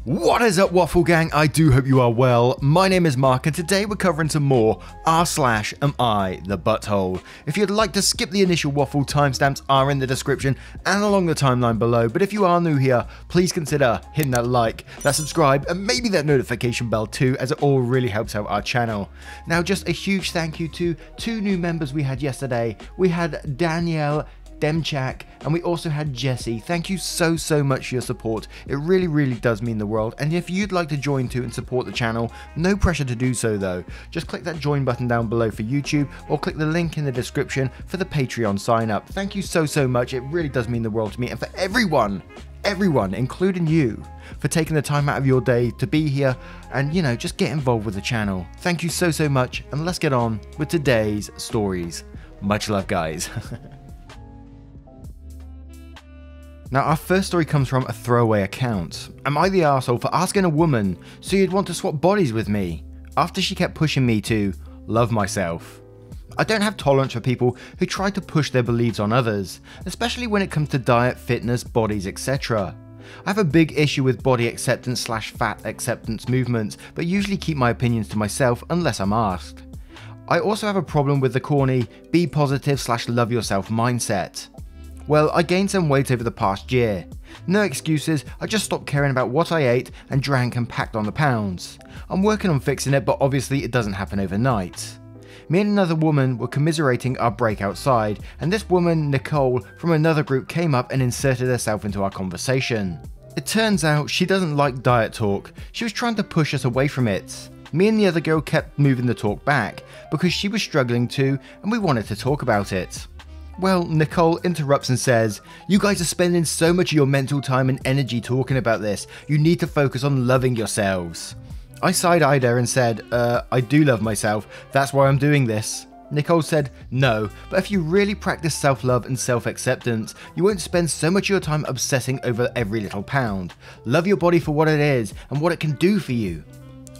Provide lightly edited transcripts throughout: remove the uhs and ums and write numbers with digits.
What is up, Waffle Gang? I do hope you are well. My name is Mark, and today we're covering some more r/am I the butthole. If you'd like to skip the initial waffle, timestamps are in the description and along the timeline below. But if you are new here, please consider hitting that like, that subscribe, and maybe that notification bell too, as it all really helps out our channel. Now, just a huge thank you to two new members we had yesterday. We had Danielle Demchak, and we also had Jesse. Thank you so much for your support. It really does mean the world. And if you'd like to join too and support the channel, no pressure to do so though. Just click that join button down below for YouTube, or click the link in the description for the Patreon sign up. Thank you so much. It really does mean the world to me, and for everyone, including you, for taking the time out of your day to be here and, you know, just get involved with the channel. Thank you so much, and let's get on with today's stories. Much love, guys. Now, our first story comes from a throwaway account. Am I the arsehole for asking a woman so you'd want to swap bodies with me after she kept pushing me to love myself? I don't have tolerance for people who try to push their beliefs on others, especially when it comes to diet, fitness, bodies, etc. I have a big issue with body acceptance / fat acceptance movements, but usually keep my opinions to myself unless I'm asked. I also have a problem with the corny be positive / love yourself mindset. Well, I gained some weight over the past year. No excuses, I just stopped caring about what I ate and drank and packed on the pounds. I'm working on fixing it, but obviously it doesn't happen overnight. Me and another woman were commiserating our break outside, and this woman, Nicole, from another group came up and inserted herself into our conversation. It turns out she doesn't like diet talk. She was trying to push us away from it. Me and the other girl kept moving the talk back because she was struggling too, and we wanted to talk about it. Well, Nicole interrupts and says, "You guys are spending so much of your mental time and energy talking about this. You need to focus on loving yourselves." I side-eyed her and said, I do love myself. That's why I'm doing this. Nicole said, "No, but if you really practice self-love and self-acceptance, you won't spend so much of your time obsessing over every little pound. Love your body for what it is and what it can do for you."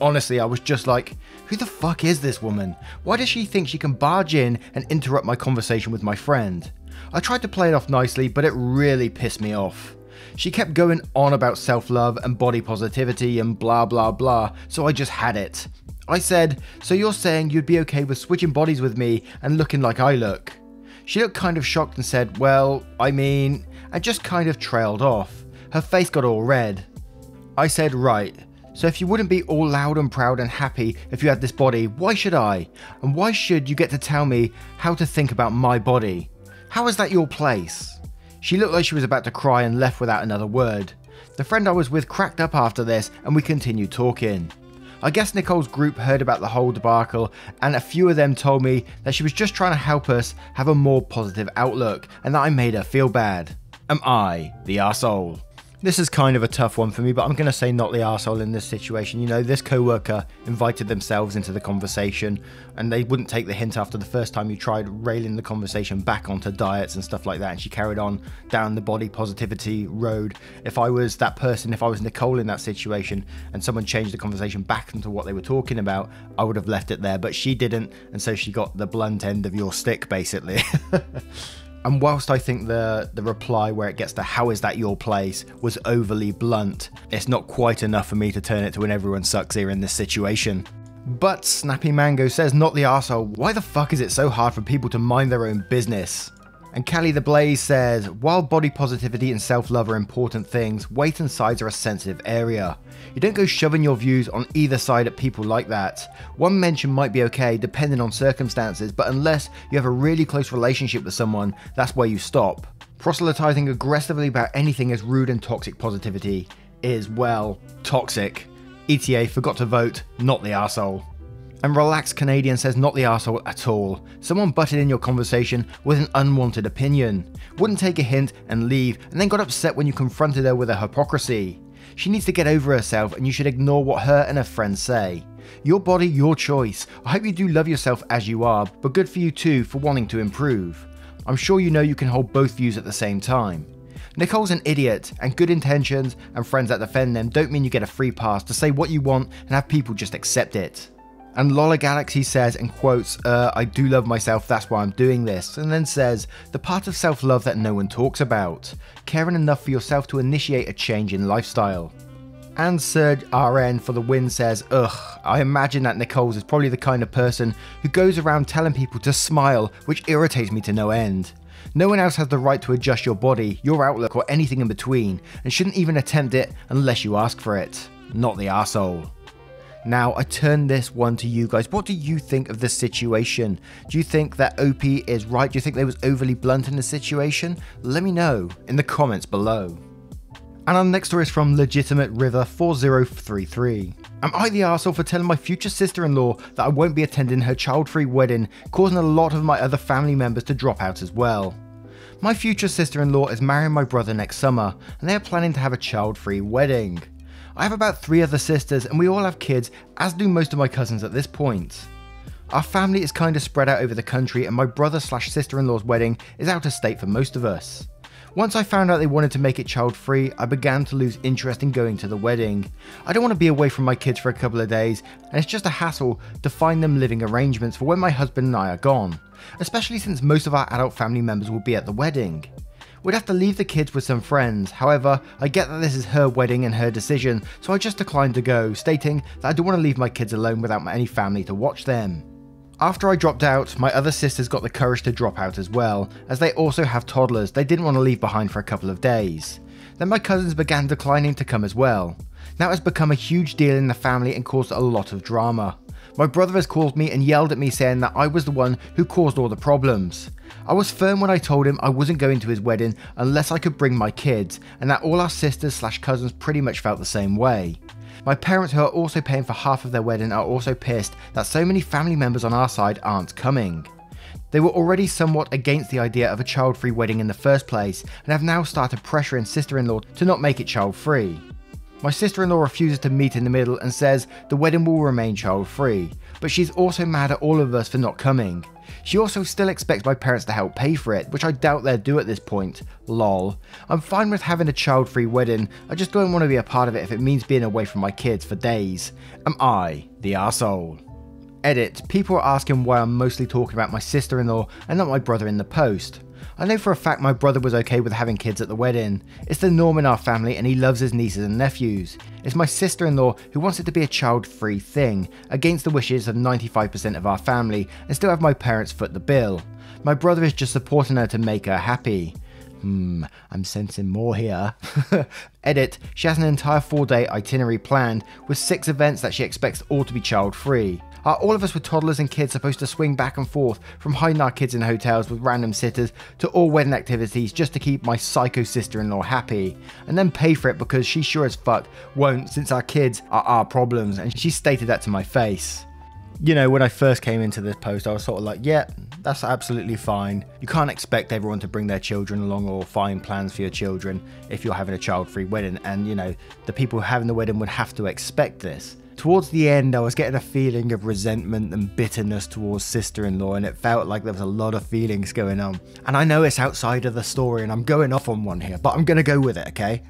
Honestly, I was just like, who the fuck is this woman? Why does she think she can barge in and interrupt my conversation with my friend? I tried to play it off nicely, but it really pissed me off. She kept going on about self-love and body positivity and blah blah blah, so I just had it. I said, "So you're saying you'd be okay with switching bodies with me and looking like I look?" She looked kind of shocked and said, "Well, I mean," and just kind of trailed off. Her face got all red. I said, "Right. So if you wouldn't be all loud and proud and happy if you had this body, why should I? And why should you get to tell me how to think about my body? How is that your place?" She looked like she was about to cry and left without another word. The friend I was with cracked up after this, and we continued talking. I guess Nicole's group heard about the whole debacle, and a few of them told me that she was just trying to help us have a more positive outlook, and that I made her feel bad. Am I the arsehole? This is kind of a tough one for me, but I'm going to say not the arsehole in this situation. You know, this co-worker invited themselves into the conversation, and they wouldn't take the hint after the first time you tried railing the conversation back onto diets and stuff like that, and she carried on down the body positivity road. If I was that person, if I was Nicole in that situation, and someone changed the conversation back into what they were talking about, I would have left it there, but she didn't, and so she got the blunt end of your stick, basically. And whilst I think the reply where it gets to "how is that your place" was overly blunt, it's not quite enough for me to turn it to an everyone sucks here in this situation. But Snappy Mango says, "Not the arsehole. Why the fuck is it so hard for people to mind their own business?" And Callie the Blaze says, "While body positivity and self-love are important things, weight and size are a sensitive area. You don't go shoving your views on either side at people like that. One mention might be okay depending on circumstances, but unless you have a really close relationship with someone, that's where you stop. Proselytizing aggressively about anything as rude and toxic positivity is, well, toxic. ETA forgot to vote, not the arsehole." And Relaxed Canadian says, "Not the arsehole at all. Someone butted in your conversation with an unwanted opinion, wouldn't take a hint and leave, and then got upset when you confronted her with her hypocrisy. She needs to get over herself, and you should ignore what her and her friends say. Your body, your choice. I hope you do love yourself as you are, but good for you too for wanting to improve. I'm sure you know you can hold both views at the same time. Nicole's an idiot, and good intentions and friends that defend them don't mean you get a free pass to say what you want and have people just accept it." And Lola Galaxy says, in quotes, "I do love myself, that's why I'm doing this," and then says, "The part of self-love that no one talks about. Caring enough for yourself to initiate a change in lifestyle." And Serge RN for the win says, ugh, I imagine that Nicole's is probably the kind of person who goes around telling people to smile, which irritates me to no end. No one else has the right to adjust your body, your outlook, or anything in between, and shouldn't even attempt it unless you ask for it. Not the arsehole. Now, I turn this one to you guys. What do you think of this situation? Do you think that OP is right? Do you think they was overly blunt in the situation? Let me know in the comments below. And our next story is from Legitimate River 4033. Am I the arsehole for telling my future sister-in-law that I won't be attending her child-free wedding, causing a lot of my other family members to drop out as well? My future sister-in-law is marrying my brother next summer, and they are planning to have a child-free wedding. I have about 3 other sisters, and we all have kids, as do most of my cousins at this point. Our family is kind of spread out over the country, and my brother/sister-in-law's wedding is out of state for most of us. Once I found out they wanted to make it child-free, I began to lose interest in going to the wedding. I don't want to be away from my kids for a couple of days, and it's just a hassle to find them living arrangements for when my husband and I are gone, especially since most of our adult family members will be at the wedding. We'd have to leave the kids with some friends. However, I get that this is her wedding and her decision, so I just declined to go, stating that I don't want to leave my kids alone without any family to watch them. After I dropped out, my other sisters got the courage to drop out as well, as they also have toddlers they didn't want to leave behind for a couple of days. Then my cousins began declining to come as well. Now it has become a huge deal in the family and caused a lot of drama. My brother has called me and yelled at me saying that I was the one who caused all the problems. I was firm when I told him I wasn't going to his wedding unless I could bring my kids, and that all our sisters/cousins pretty much felt the same way. My parents, who are also paying for half of their wedding, are also pissed that so many family members on our side aren't coming. They were already somewhat against the idea of a child-free wedding in the first place, and have now started pressuring sister-in-law to not make it child-free. My sister-in-law refuses to meet in the middle and says the wedding will remain child-free, but she's also mad at all of us for not coming. She also still expects my parents to help pay for it, which I doubt they'll do at this point. Lol. I'm fine with having a child-free wedding, I just don't want to be a part of it if it means being away from my kids for days. Am I the arsehole? Edit. People are asking why I'm mostly talking about my sister-in-law and not my brother in the post. I know for a fact my brother was okay with having kids at the wedding. It's the norm in our family and he loves his nieces and nephews. It's my sister-in-law who wants it to be a child-free thing, against the wishes of 95% of our family, and still have my parents foot the bill. My brother is just supporting her to make her happy. I'm sensing more here. Edit. She has an entire 4-day itinerary planned with 6 events that she expects all to be child-free. Are all of us with toddlers and kids supposed to swing back and forth from hiding our kids in hotels with random sitters to all wedding activities just to keep my psycho sister-in-law happy, and then pay for it because she sure as fuck won't, since our kids are our problems, and she stated that to my face. You know, when I first came into this post, I was sort of like, yeah, that's absolutely fine. You can't expect everyone to bring their children along or find plans for your children if you're having a child-free wedding, and you know, the people having the wedding would have to expect this. Towards the end, I was getting a feeling of resentment and bitterness towards sister-in-law, and it felt like there was a lot of feelings going on. And I know it's outside of the story and I'm going off on one here, but I'm going to go with it, okay?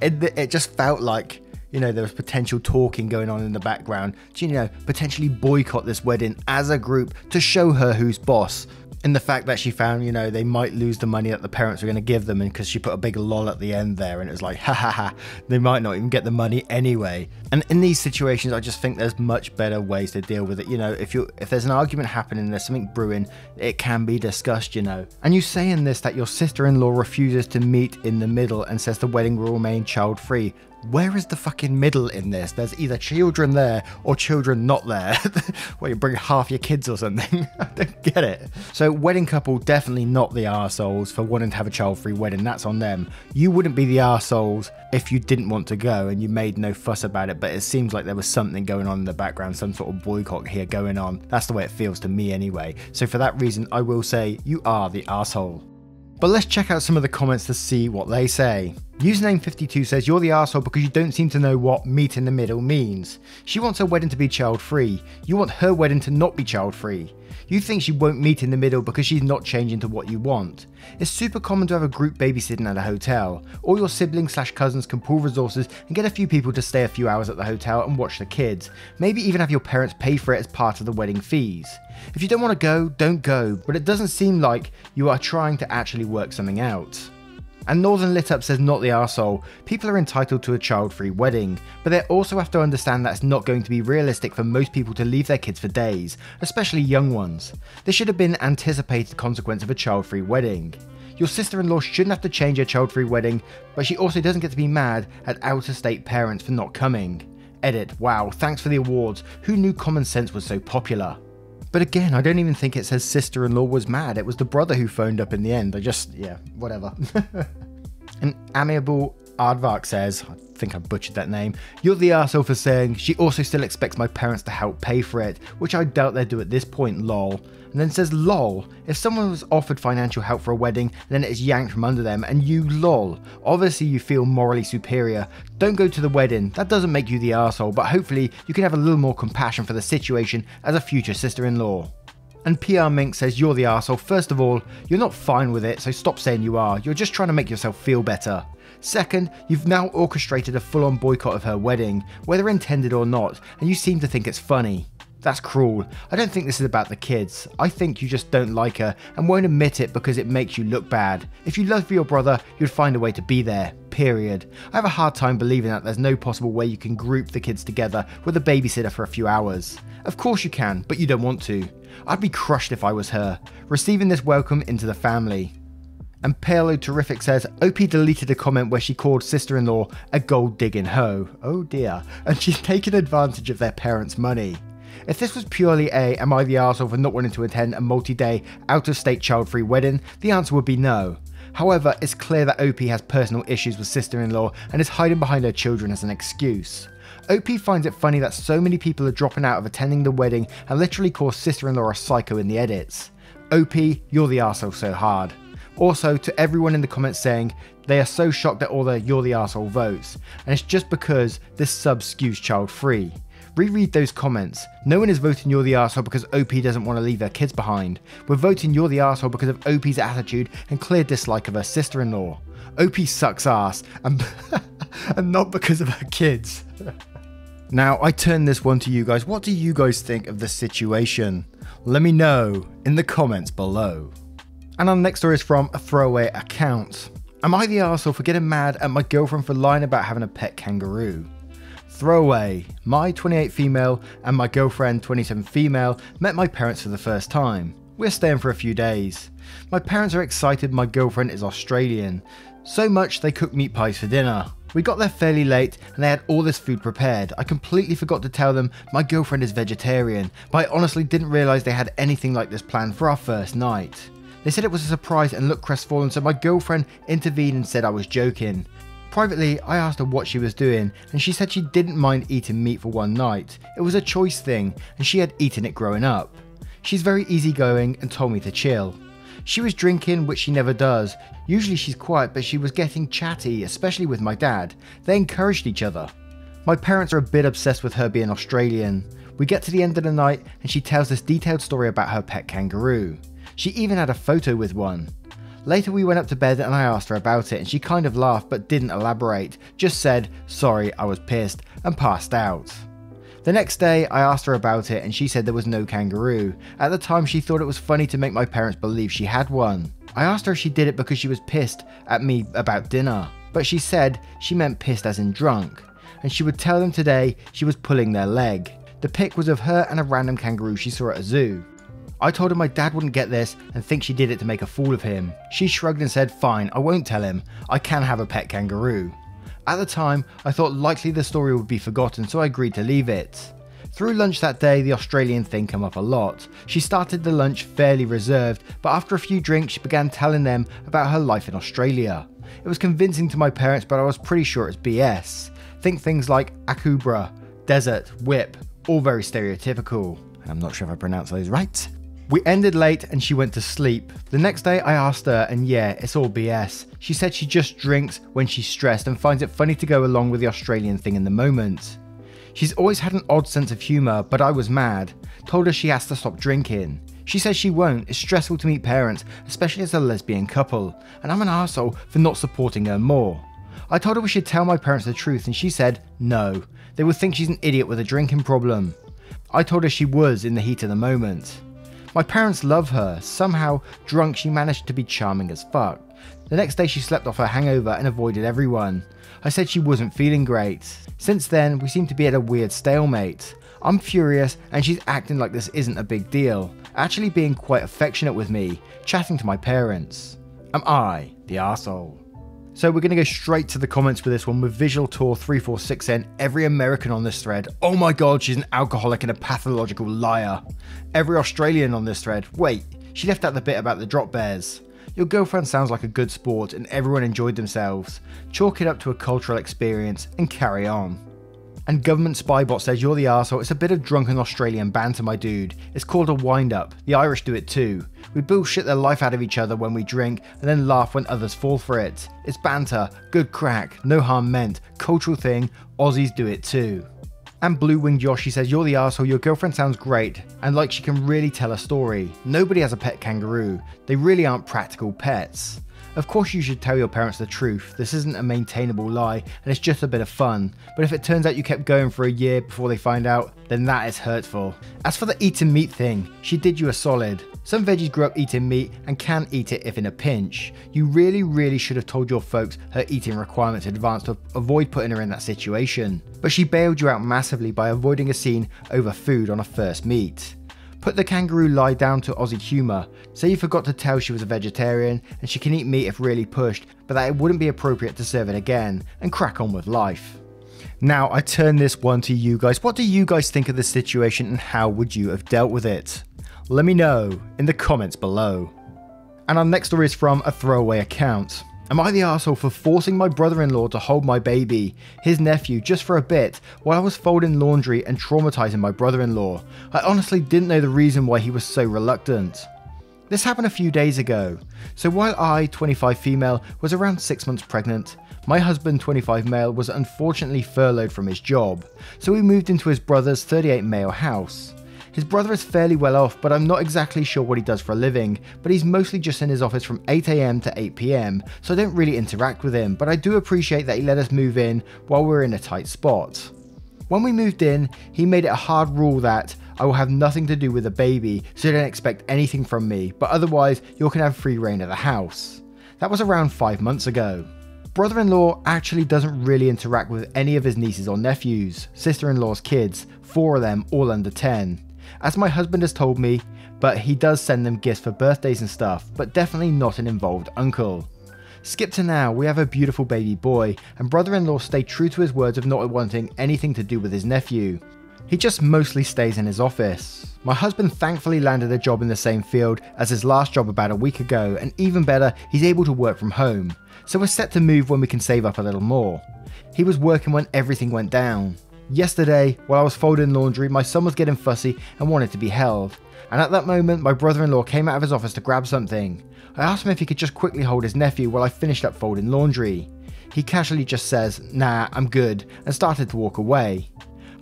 It just felt like, you know, there was potential talking going on in the background to, you know, potentially boycott this wedding as a group to show her who's boss. And the fact that she found, you know, they might lose the money that the parents were going to give them, and because she put a big lol at the end there, and it was like, ha ha ha, they might not even get the money anyway. And in these situations, I just think there's much better ways to deal with it. You know, if there's an argument happening, there's something brewing, it can be discussed, you know. And you say in this that your sister-in-law refuses to meet in the middle and says the wedding will remain child-free. Where is the fucking middle in this? There's either children there or children not there. Well, you bring half your kids or something. I don't get it. So wedding couple, definitely not the arseholes for wanting to have a child-free wedding. That's on them. You wouldn't be the arseholes if you didn't want to go and you made no fuss about it, but it seems like there was something going on in the background, some sort of boycott here going on. That's the way it feels to me anyway. So for that reason, I will say you are the arsehole. But let's check out some of the comments to see what they say. Username 52 says, you're the arsehole because you don't seem to know what meet in the middle means. She wants her wedding to be child-free. You want her wedding to not be child-free. You think she won't meet in the middle because she's not changing to what you want. It's super common to have a group babysitting at a hotel. All your siblings/cousins can pool resources and get a few people to stay a few hours at the hotel and watch the kids. Maybe even have your parents pay for it as part of the wedding fees. If you don't want to go, don't go, but it doesn't seem like you are trying to actually work something out. And Northern Lit Up says not the arsehole. People are entitled to a child-free wedding, but they also have to understand that it's not going to be realistic for most people to leave their kids for days, especially young ones. There should have been anticipated consequence of a child-free wedding. Your sister-in-law shouldn't have to change her child-free wedding, but she also doesn't get to be mad at out-of-state parents for not coming. Edit, wow, thanks for the awards. Who knew common sense was so popular? But again, I don't even think it says sister-in-law was mad. It was the brother who phoned up in the end. Yeah, whatever. And Amiable Aardvark says, I think I butchered that name, you're the arsehole for saying she also still expects my parents to help pay for it, which I doubt they do at this point, lol. And then says, lol, if someone was offered financial help for a wedding, then it is yanked from under them, and you lol. Obviously you feel morally superior. Don't go to the wedding, that doesn't make you the arsehole, but hopefully you can have a little more compassion for the situation as a future sister-in-law. And PR Mink says, you're the arsehole. First of all, you're not fine with it, so stop saying you are. You're just trying to make yourself feel better. Second, you've now orchestrated a full-on boycott of her wedding, whether intended or not, and you seem to think it's funny. That's cruel. I don't think this is about the kids. I think you just don't like her and won't admit it because it makes you look bad. If you love your brother, you'd find a way to be there. Period. I have a hard time believing that there's no possible way you can group the kids together with a babysitter for a few hours. Of course you can, but you don't want to. I'd be crushed if I was her, receiving this welcome into the family. And Palo Terrific says, OP deleted a comment where she called sister-in-law a gold-digging hoe. Oh dear. And she's taken advantage of their parents' money. If this was purely a, am I the arsehole for not wanting to attend a multi-day, out-of-state child-free wedding, the answer would be no. However, it's clear that OP has personal issues with sister-in-law and is hiding behind her children as an excuse. OP finds it funny that so many people are dropping out of attending the wedding and literally call sister-in-law a psycho in the edits. OP, you're the arsehole so hard. Also, to everyone in the comments saying they are so shocked at all the you're the arsehole votes, and it's just because this sub skews child-free. Reread those comments. No one is voting you're the arsehole because OP doesn't want to leave their kids behind. We're voting you're the arsehole because of OP's attitude and clear dislike of her sister-in-law. OP sucks ass, and not because of her kids. Now, I turn this one to you guys. What do you guys think of the situation? Let me know in the comments below. And our next story is from a throwaway account. Am I the arsehole for getting mad at my girlfriend for lying about having a pet kangaroo? Throwaway. My 28 female and my girlfriend 27 female met my parents for the first time. We're staying for a few days. My parents are excited my girlfriend is Australian. So much they cooked meat pies for dinner. We got there fairly late and they had all this food prepared. I completely forgot to tell them my girlfriend is vegetarian, but I honestly didn't realise they had anything like this planned for our first night. They said it was a surprise and looked crestfallen, so my girlfriend intervened and said I was joking. Privately, I asked her what she was doing and she said she didn't mind eating meat for one night. It was a choice thing and she had eaten it growing up. She's very easygoing and told me to chill. She was drinking, which she never does. Usually she's quiet, but she was getting chatty, especially with my dad. They encouraged each other. My parents are a bit obsessed with her being Australian. We get to the end of the night and she tells this detailed story about her pet kangaroo. She even had a photo with one. Later we went up to bed and I asked her about it and she kind of laughed but didn't elaborate, just said, sorry, I was pissed, and passed out. The next day I asked her about it and she said there was no kangaroo. At the time she thought it was funny to make my parents believe she had one. I asked her if she did it because she was pissed at me about dinner, but she said she meant pissed as in drunk, and she would tell them today she was pulling their leg. The pic was of her and a random kangaroo she saw at a zoo. I told her my dad wouldn't get this and think she did it to make a fool of him. She shrugged and said, fine, I won't tell him. I can have a pet kangaroo. At the time, I thought likely the story would be forgotten, so I agreed to leave it. Through lunch that day, the Australian thing came up a lot. She started the lunch fairly reserved, but after a few drinks, she began telling them about her life in Australia. It was convincing to my parents, but I was pretty sure it's BS. Think things like Akubra, desert, whip, all very stereotypical. I'm not sure if I pronounced those right. We ended late and she went to sleep. The next day I asked her and yeah, it's all BS. She said she just drinks when she's stressed and finds it funny to go along with the Australian thing in the moment. She's always had an odd sense of humour, but I was mad. Told her she has to stop drinking. She says she won't, it's stressful to meet parents, especially as a lesbian couple, and I'm an arsehole for not supporting her more. I told her we should tell my parents the truth and she said no, they would think she's an idiot with a drinking problem. I told her she was in the heat of the moment. My parents love her. Somehow, drunk, she managed to be charming as fuck. The next day she slept off her hangover and avoided everyone. I said she wasn't feeling great. Since then, we seem to be at a weird stalemate. I'm furious and she's acting like this isn't a big deal, actually being quite affectionate with me, chatting to my parents. Am I the arsehole? So we're going to go straight to the comments with this one, with Visual Tour 346 saying, every American on this thread, oh my god, she's an alcoholic and a pathological liar. Every Australian on this thread, wait, she left out the bit about the drop bears. Your girlfriend sounds like a good sport and everyone enjoyed themselves. Chalk it up to a cultural experience and carry on. And Government Spybot says, you're the arsehole, it's a bit of drunken Australian banter, my dude. It's called a wind-up. The Irish do it too. We bullshit their life out of each other when we drink and then laugh when others fall for it. It's banter, good crack, no harm meant, cultural thing, Aussies do it too. And Blue Winged Yoshi says, you're the arsehole, your girlfriend sounds great and like she can really tell a story. Nobody has a pet kangaroo. They really aren't practical pets. Of course you should tell your parents the truth, this isn't a maintainable lie and it's just a bit of fun, but if it turns out you kept going for a year before they find out, then that is hurtful. As for the eating meat thing, she did you a solid. Some veggies grew up eating meat and can eat it if in a pinch. You really should have told your folks her eating requirements in advance to avoid putting her in that situation. But she bailed you out massively by avoiding a scene over food on a first meet. Put the kangaroo lie down to Aussie humour. Say you forgot to tell she was a vegetarian and she can eat meat if really pushed, but that it wouldn't be appropriate to serve it again, and crack on with life. Now I turn this one to you guys. What do you guys think of this situation and how would you have dealt with it? Let me know in the comments below. And our next story is from a throwaway account. Am I the arsehole for forcing my brother-in-law to hold my baby, his nephew, just for a bit while I was folding laundry and traumatizing my brother-in-law? I honestly didn't know the reason why he was so reluctant. This happened a few days ago. So while I, 25 female, was around 6 months pregnant, my husband, 25 male, was unfortunately furloughed from his job. So we moved into his brother's 38 male house. His brother is fairly well off, but I'm not exactly sure what he does for a living, but he's mostly just in his office from 8 AM to 8 PM, so I don't really interact with him, but I do appreciate that he let us move in while we're in a tight spot. When we moved in, he made it a hard rule that I will have nothing to do with the baby, so don't expect anything from me, but otherwise you can have free reign of the house. That was around 5 months ago. Brother-in-law actually doesn't really interact with any of his nieces or nephews, sister-in-law's kids, 4 of them all under 10. As my husband has told me, but he does send them gifts for birthdays and stuff, but definitely not an involved uncle. Skip to now, we have a beautiful baby boy, and brother-in-law stayed true to his words of not wanting anything to do with his nephew. He just mostly stays in his office. My husband thankfully landed a job in the same field as his last job about a week ago, and even better, he's able to work from home. So we're set to move when we can save up a little more. He was working when everything went down. Yesterday, while I was folding laundry, my son was getting fussy and wanted to be held. And at that moment, my brother-in-law came out of his office to grab something. I asked him if he could just quickly hold his nephew while I finished up folding laundry. He casually just says, "Nah, I'm good," and started to walk away.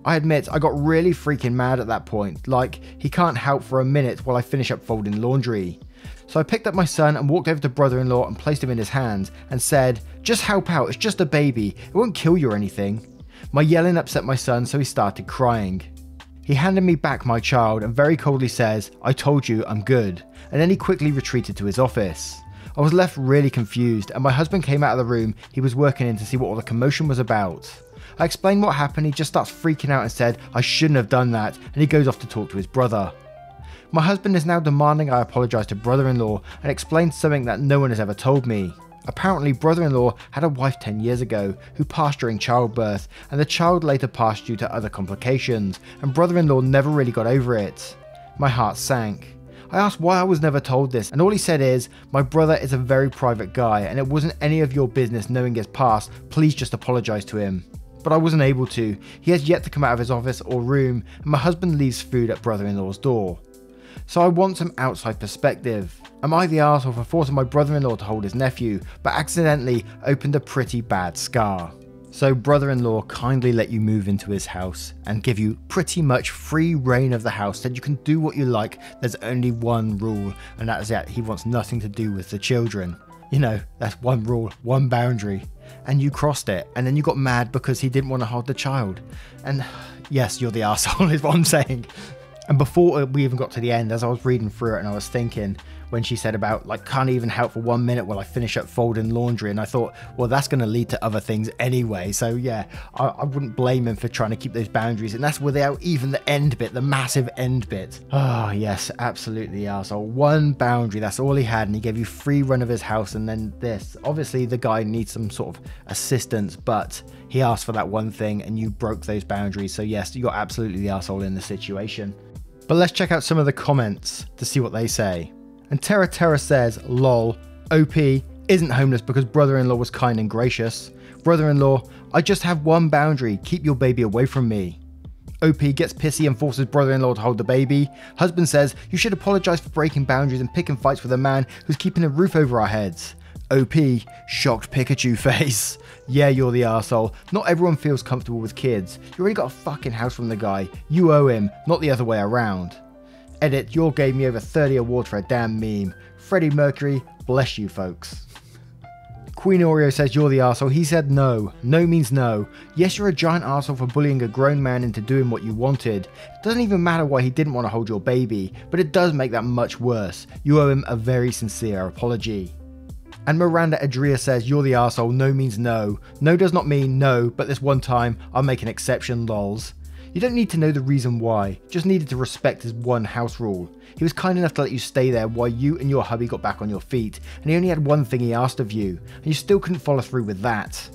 I admit I got really freaking mad at that point, like he can't help for a minute while I finish up folding laundry. So I picked up my son and walked over to brother-in-law and placed him in his hands and said, "Just help out, it's just a baby, it won't kill you or anything." My yelling upset my son, so he started crying. He handed me back my child and very coldly says, "I told you I'm good," and then he quickly retreated to his office. I was left really confused and my husband came out of the room he was working in to see what all the commotion was about. I explained what happened, he just starts freaking out and said I shouldn't have done that, and he goes off to talk to his brother. My husband is now demanding I apologise to brother-in-law and explain something that no one has ever told me. Apparently, brother-in-law had a wife 10 years ago who passed during childbirth, and the child later passed due to other complications, and brother-in-law never really got over it. My heart sank. I asked why I was never told this, and all he said is, "My brother is a very private guy, and it wasn't any of your business knowing his past, please just apologise to him." But I wasn't able to. He has yet to come out of his office or room, and my husband leaves food at brother-in-law's door. So I want some outside perspective. Am I the arsehole for forcing my brother-in-law to hold his nephew, but accidentally opened a pretty bad scar? So brother-in-law kindly let you move into his house and give you pretty much free reign of the house, said you can do what you like, there's only one rule, and that is that he wants nothing to do with the children. You know, that's one rule, one boundary. And you crossed it, and then you got mad because he didn't want to hold the child. And yes, you're the arsehole is what I'm saying. And before we even got to the end, as I was reading through it and I was thinking, when she said about like, can't even help for 1 minute while I finish up folding laundry, and I thought, well, that's going to lead to other things anyway. So yeah, I wouldn't blame him for trying to keep those boundaries, and that's without even the end bit, the massive end bit. Oh yes, absolutely arsehole. One boundary, that's all he had, and he gave you free run of his house, and then this. Obviously the guy needs some sort of assistance, but he asked for that one thing and you broke those boundaries. So yes, you're absolutely the arsehole in the situation. But let's check out some of the comments to see what they say. And Terra says, lol, OP isn't homeless because brother-in-law was kind and gracious. Brother-in-law, I just have one boundary, keep your baby away from me. OP gets pissy and forces brother-in-law to hold the baby. Husband says, you should apologize for breaking boundaries and picking fights with a man who's keeping a roof over our heads. OP, shocked Pikachu face. Yeah, you're the arsehole. Not everyone feels comfortable with kids. You already got a fucking house from the guy. You owe him, not the other way around. Edit, you all gave me over 30 awards for a damn meme. Freddie Mercury, bless you folks. Queen Oreo says you're the arsehole. He said no. No means no. Yes, you're a giant arsehole for bullying a grown man into doing what you wanted. It doesn't even matter why he didn't want to hold your baby, but it does make that much worse. You owe him a very sincere apology. And Miranda Adria says you're the arsehole. No means no. No does not mean no, but this one time I'll make an exception, lols. You don't need to know the reason why, just needed to respect his one house rule. He was kind enough to let you stay there while you and your hubby got back on your feet, and he only had one thing he asked of you, and you still couldn't follow through with that.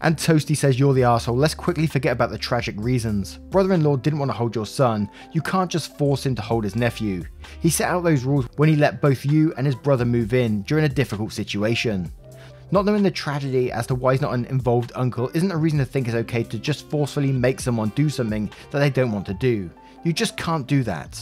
And Toasty says you're the arsehole. Let's quickly forget about the tragic reasons. Brother-in-law didn't want to hold your son. You can't just force him to hold his nephew. He set out those rules when he let both you and his brother move in during a difficult situation. Not knowing the tragedy as to why he's not an involved uncle isn't a reason to think it's okay to just forcefully make someone do something that they don't want to do. You just can't do that.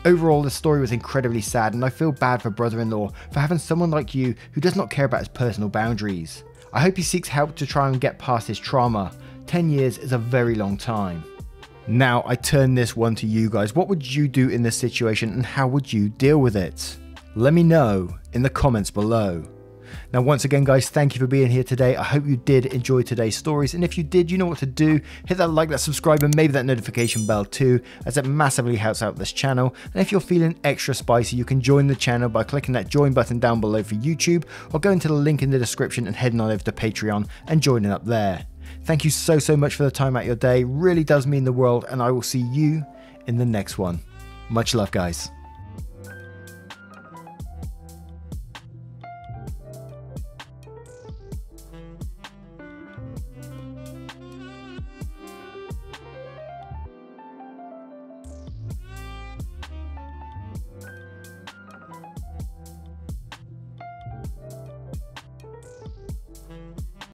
Overall, the story was incredibly sad, and I feel bad for brother-in-law for having someone like you who does not care about his personal boundaries. I hope he seeks help to try and get past his trauma. 10 years is a very long time. Now I turn this one to you guys. What would you do in this situation and how would you deal with it? Let me know in the comments below. Now once again guys, thank you for being here today. I hope you did enjoy today's stories, and if you did, you know what to do. Hit that like, that subscribe, and maybe that notification bell too, as it massively helps out this channel. And if you're feeling extra spicy, you can join the channel by clicking that join button down below for YouTube, or going to the link in the description and heading on over to Patreon and joining up there. Thank you so much for the time out your day, really does mean the world, and I will see you in the next one. Much love guys.